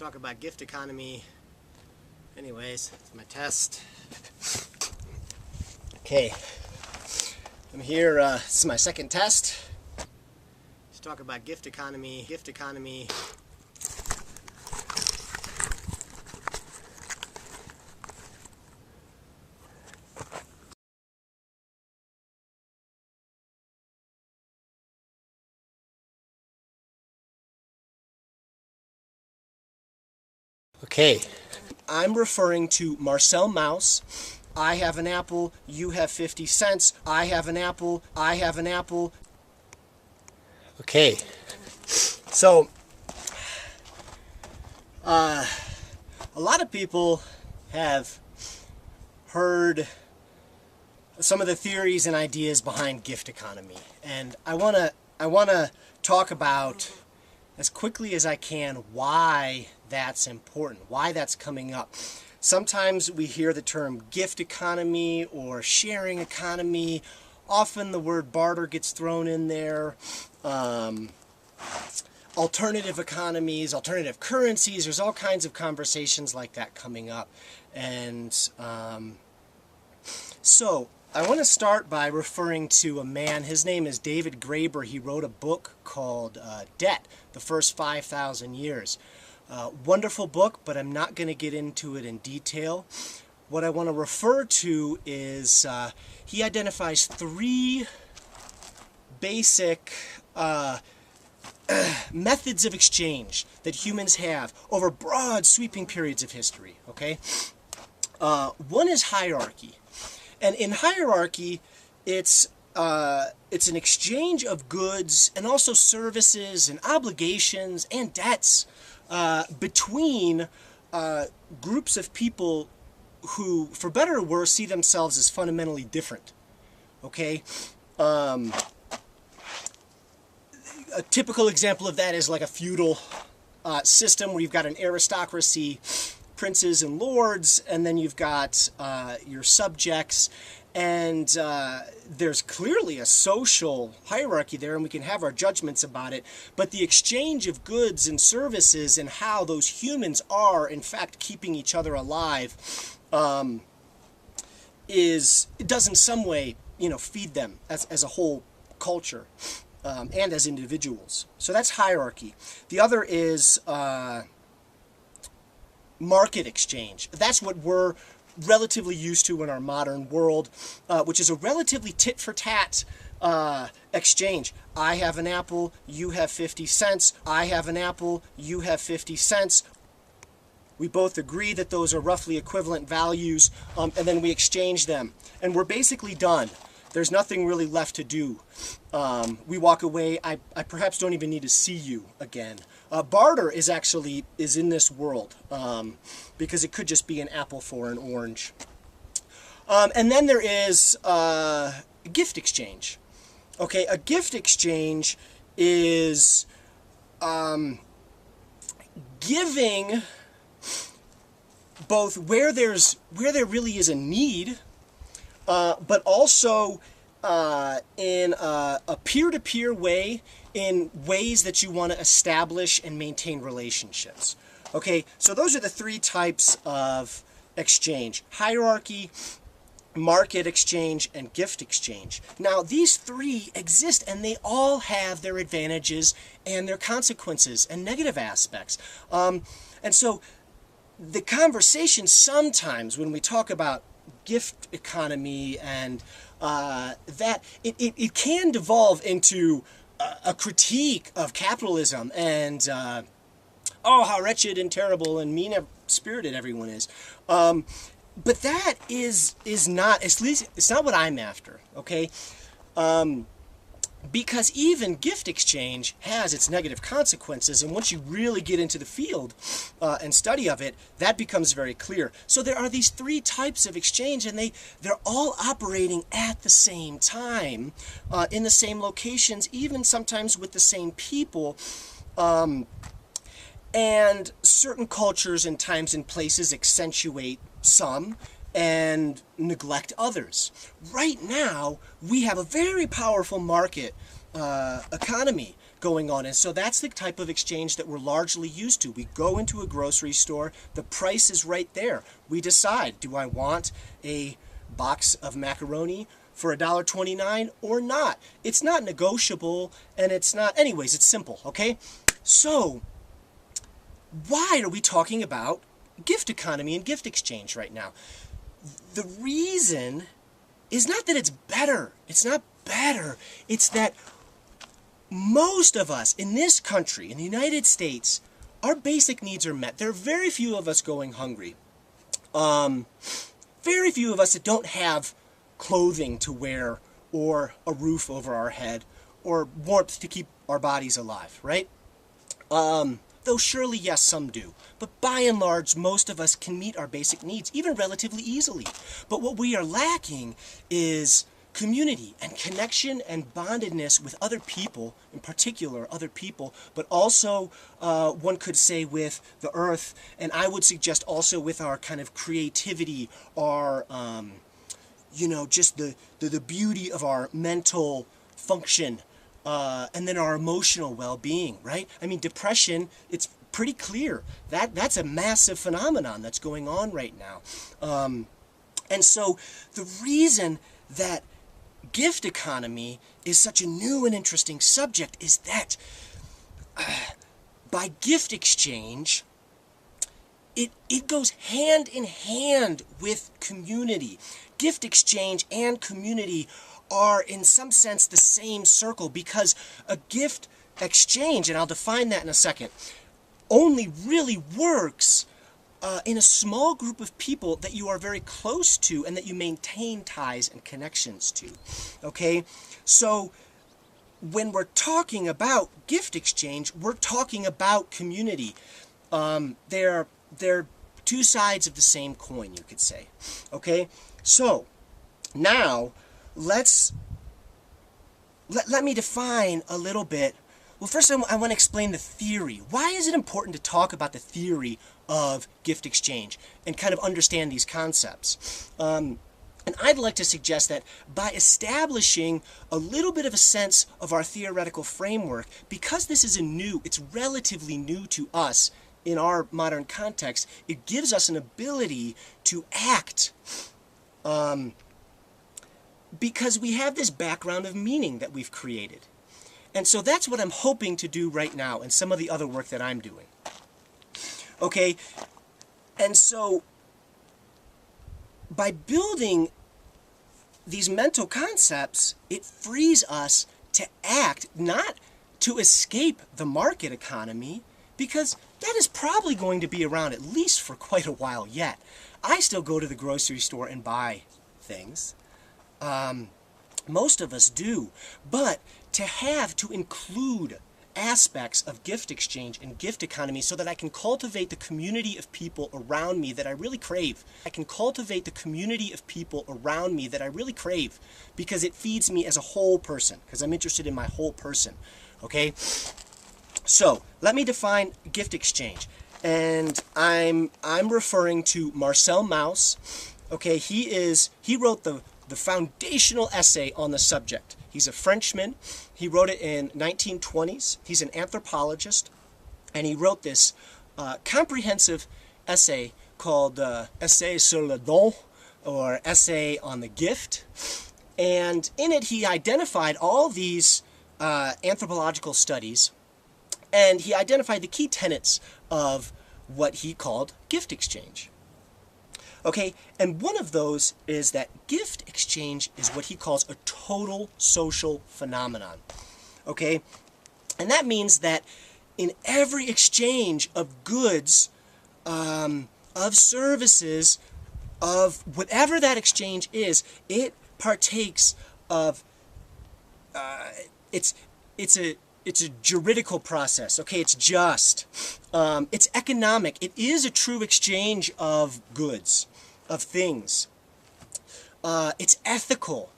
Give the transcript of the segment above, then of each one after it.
Talk about gift economy. Anyways, it's my test. Okay, I'm here. This is my second test. Let's talk about gift economy. Gift economy. Okay, I'm referring to Marcel Mauss. I have an apple, you have 50 cents. I have an apple, I have an apple. Okay, so a lot of people have heard some of the theories and ideas behind gift economy, and I wanna talk about as quickly as I can why that's important, why that's coming up. Sometimes we hear the term gift economy or sharing economy. Often the word barter gets thrown in there. Alternative economies, alternative currencies, there's all kinds of conversations like that coming up. And so I want to start by referring to a man. His name is David Graeber. He wrote a book called Debt, The First 5,000 Years. Wonderful book, but I'm not going to get into it in detail. What I want to refer to is he identifies three basic methods of exchange that humans have over broad, sweeping periods of history. Okay, one is hierarchy. And in hierarchy, it's an exchange of goods and also services and obligations and debts between groups of people who, for better or worse, see themselves as fundamentally different. Okay? A typical example of that is like a feudal system where you've got an aristocracy, princes and lords, and then you've got your subjects, and there's clearly a social hierarchy there, and we can have our judgments about it, but the exchange of goods and services and how those humans are in fact keeping each other alive it does in some way, feed them as a whole culture and as individuals. So that's hierarchy. The other is market exchange. That's what we're relatively used to in our modern world, which is a relatively tit-for-tat exchange. I have an apple, you have 50 cents. I have an apple, you have 50 cents. We both agree that those are roughly equivalent values, and then we exchange them. And we're basically done. There's nothing really left to do. We walk away. I perhaps don't even need to see you again. Barter is in this world because it could just be an apple for an orange. And then there is gift exchange. Okay, a gift exchange is giving both where there really is a need, but also in a peer-to-peer way, in ways that you want to establish and maintain relationships. Okay, so those are the three types of exchange: hierarchy, market exchange, and gift exchange. Now, these three exist, and they all have their advantages and their consequences and negative aspects. And so the conversation sometimes when we talk about gift economy and that it can devolve into a critique of capitalism and oh, how wretched and terrible and mean-spirited everyone is. But that is not, at least it's not what I'm after. Okay. Because even gift exchange has its negative consequences, and once you really get into the field and study of it, that becomes very clear. So there are these three types of exchange, and they're all operating at the same time, in the same locations, even sometimes with the same people. And certain cultures and times and places accentuate some and neglect others. Right now, we have a very powerful market economy going on. And so that's the type of exchange that we're largely used to. We go into a grocery store, the price is right there. We decide, do I want a box of macaroni for $1.29 or not? It's not negotiable, and it's not, anyways, it's simple, okay? So, why are we talking about gift economy and gift exchange right now? The reason is not that it's better. It's not better. It's that most of us in this country, in the United States, our basic needs are met. There are very few of us going hungry. Very few of us that don't have clothing to wear or a roof over our head or warmth to keep our bodies alive, right? Though surely, yes, some do. But by and large, most of us can meet our basic needs, even relatively easily. But what we are lacking is community and connection and bondedness with other people, in particular other people, but also one could say with the earth, and I would suggest also with our kind of creativity, our just the beauty of our mental function, and then our emotional well-being, right? I mean, depression, it's pretty clear that that's a massive phenomenon that's going on right now. And so the reason that gift economy is such a new and interesting subject is that by gift exchange, it goes hand in hand with community. Gift exchange and community are in some sense the same circle, because a gift exchange, and I'll define that in a second, only really works in a small group of people that you are very close to and that you maintain ties and connections to. Okay? So when we're talking about gift exchange, we're talking about community. They're two sides of the same coin, you could say. Okay? So now let me define a little bit. Well, first I want to explain the theory. Why is it important to talk about the theory of gift exchange and kind of understand these concepts? And I'd like to suggest that by establishing a little bit of a sense of our theoretical framework, because this is it's relatively new to us in our modern context, it gives us an ability to act because we have this background of meaning that we've created. And so that's what I'm hoping to do right now and some of the other work that I'm doing. Okay, and so by building these mental concepts, it frees us to act, not to escape the market economy, because that is probably going to be around at least for quite a while yet. I still go to the grocery store and buy things. Most of us do. But to include aspects of gift exchange and gift economy so that I can cultivate the community of people around me that I really crave. I can cultivate the community of people around me that I really crave because it feeds me as a whole person, because I'm interested in my whole person. Okay? So, let me define gift exchange. And I'm referring to Marcel Mauss. Okay, he wrote the foundational essay on the subject. He's a Frenchman. He wrote it in 1920s. He's an anthropologist, and he wrote this comprehensive essay called Essai sur le don, or Essay on the Gift. And in it, he identified all these anthropological studies, and he identified the key tenets of what he called gift exchange. Okay, and one of those is that gift exchange is what he calls a total social phenomenon. Okay, and that means that in every exchange of goods, of services, of whatever that exchange is, it partakes of, it's a juridical process. Okay, it's just, it's economic. It is a true exchange of goods, of things. It's ethical,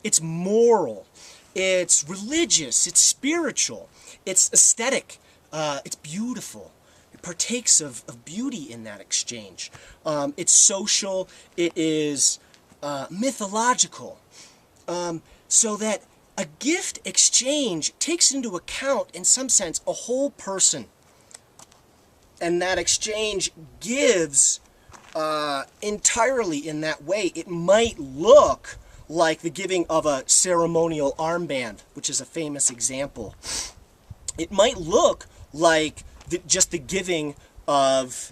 it's moral, it's religious, it's spiritual, it's aesthetic, it's beautiful. It partakes of beauty in that exchange. It's social, it is mythological. So that A gift exchange takes into account, in some sense, a whole person. And that exchange gives entirely in that way. It might look like the giving of a ceremonial armband, which is a famous example. It might look like just the giving of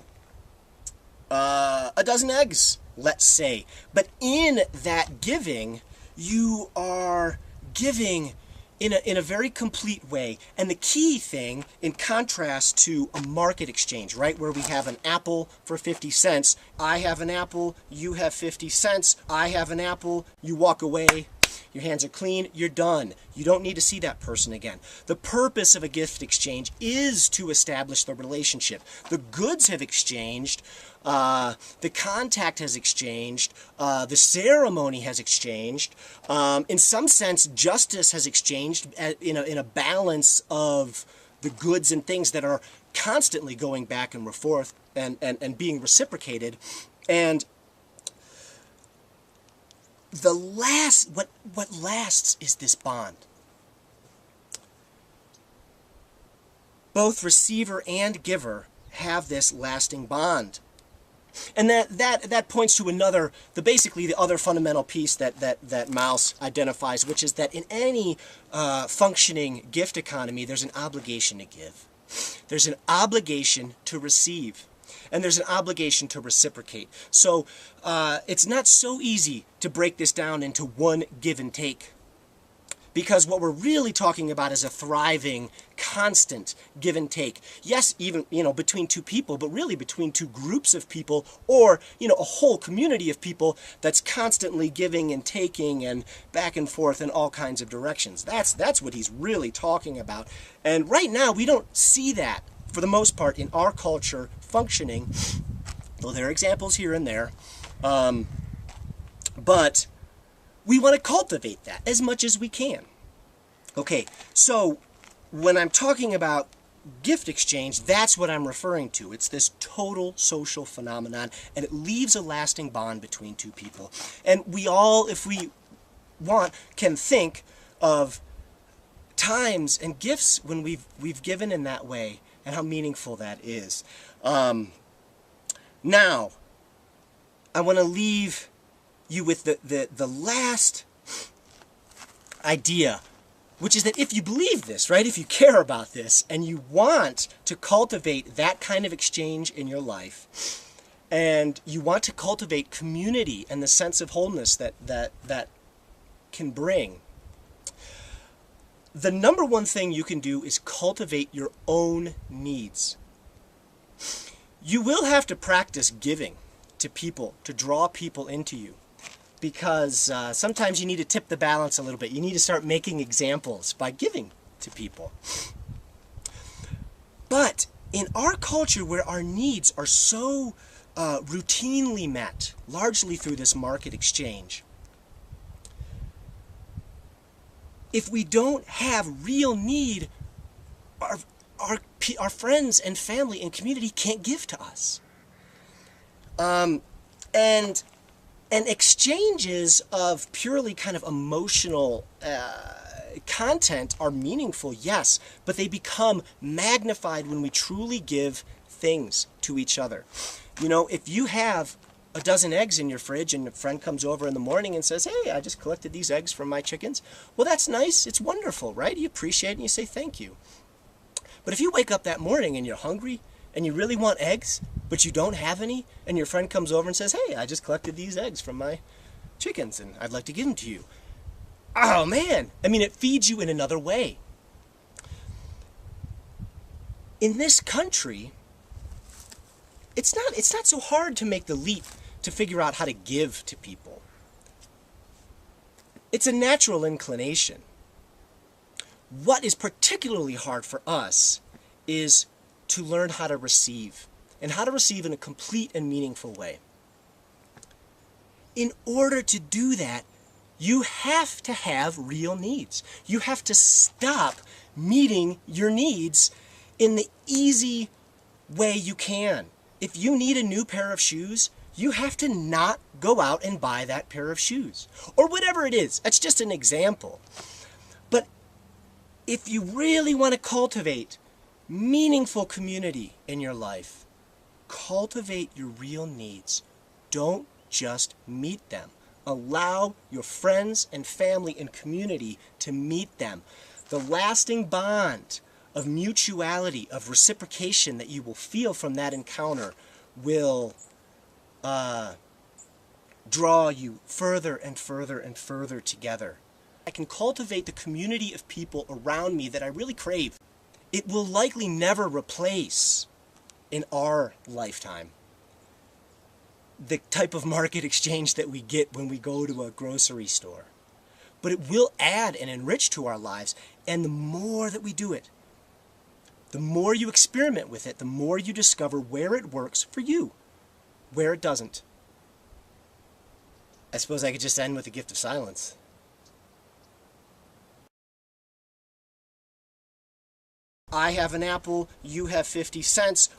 a dozen eggs, let's say. But in that giving, you are giving in a very complete way. And the key thing, in contrast to a market exchange, right, where we have an apple for 50 cents, I have an apple, you have 50 cents, I have an apple, you walk away, your hands are clean, you're done. You don't need to see that person again. The purpose of a gift exchange is to establish the relationship. The goods have exchanged, the contact has exchanged, the ceremony has exchanged. In some sense, justice has exchanged in a balance of the goods and things that are constantly going back and forth and being reciprocated. And what lasts is this bond. Both receiver and giver have this lasting bond. And that points to basically the other fundamental piece that Maus identifies, which is that in any functioning gift economy, there's an obligation to give. There's an obligation to receive. And there's an obligation to reciprocate. So it's not so easy to break this down into one give and take. Because what we're really talking about is a thriving, constant give and take. Yes, even, between two people, but really between two groups of people, or, a whole community of people that's constantly giving and taking and back and forth in all kinds of directions. That's what he's really talking about. And right now, we don't see that, for the most part, in our culture functioning, though there are examples here and there. But we want to cultivate that as much as we can. Okay, so when I'm talking about gift exchange, that's what I'm referring to. It's this total social phenomenon, and it leaves a lasting bond between two people. And we all, if we want, can think of times and gifts when we've given in that way, and how meaningful that is. Now, I want to leave you with the last idea, which is that if you believe this, right, if you care about this, and you want to cultivate that kind of exchange in your life, and you want to cultivate community and the sense of wholeness that can bring, the number one thing you can do is cultivate your own needs. You will have to practice giving to people, to draw people into you. Because sometimes you need to tip the balance a little bit. You need to start making examples by giving to people. But in our culture, where our needs are so routinely met, largely through this market exchange, if we don't have real need, our friends and family and community can't give to us. And exchanges of purely kind of emotional content are meaningful, yes, but they become magnified when we truly give things to each other. If you have a dozen eggs in your fridge and a friend comes over in the morning and says, "Hey, I just collected these eggs from my chickens," well, that's nice. It's wonderful, right? You appreciate it and you say thank you. But if you wake up that morning and you're hungry and you really want eggs, but you don't have any, and your friend comes over and says, "Hey, I just collected these eggs from my chickens and I'd like to give them to you." Oh man, it feeds you in another way. In this country, it's not so hard to make the leap to figure out how to give to people. It's a natural inclination. What is particularly hard for us is to learn how to receive, and how to receive in a complete and meaningful way. In order to do that, you have to have real needs. You have to stop meeting your needs in the easy way you can. If you need a new pair of shoes, you have to not go out and buy that pair of shoes. Or whatever it is. That's just an example. If you really want to cultivate meaningful community in your life, cultivate your real needs. Don't just meet them. Allow your friends and family and community to meet them. The lasting bond of mutuality, of reciprocation that you will feel from that encounter will draw you further and further and further together. I can cultivate the community of people around me that I really crave. It will likely never replace, in our lifetime, the type of market exchange that we get when we go to a grocery store. But it will add and enrich to our lives, and the more that we do it, the more you experiment with it, the more you discover where it works for you, where it doesn't. I suppose I could just end with the gift of silence. I have an apple, you have 50 cents.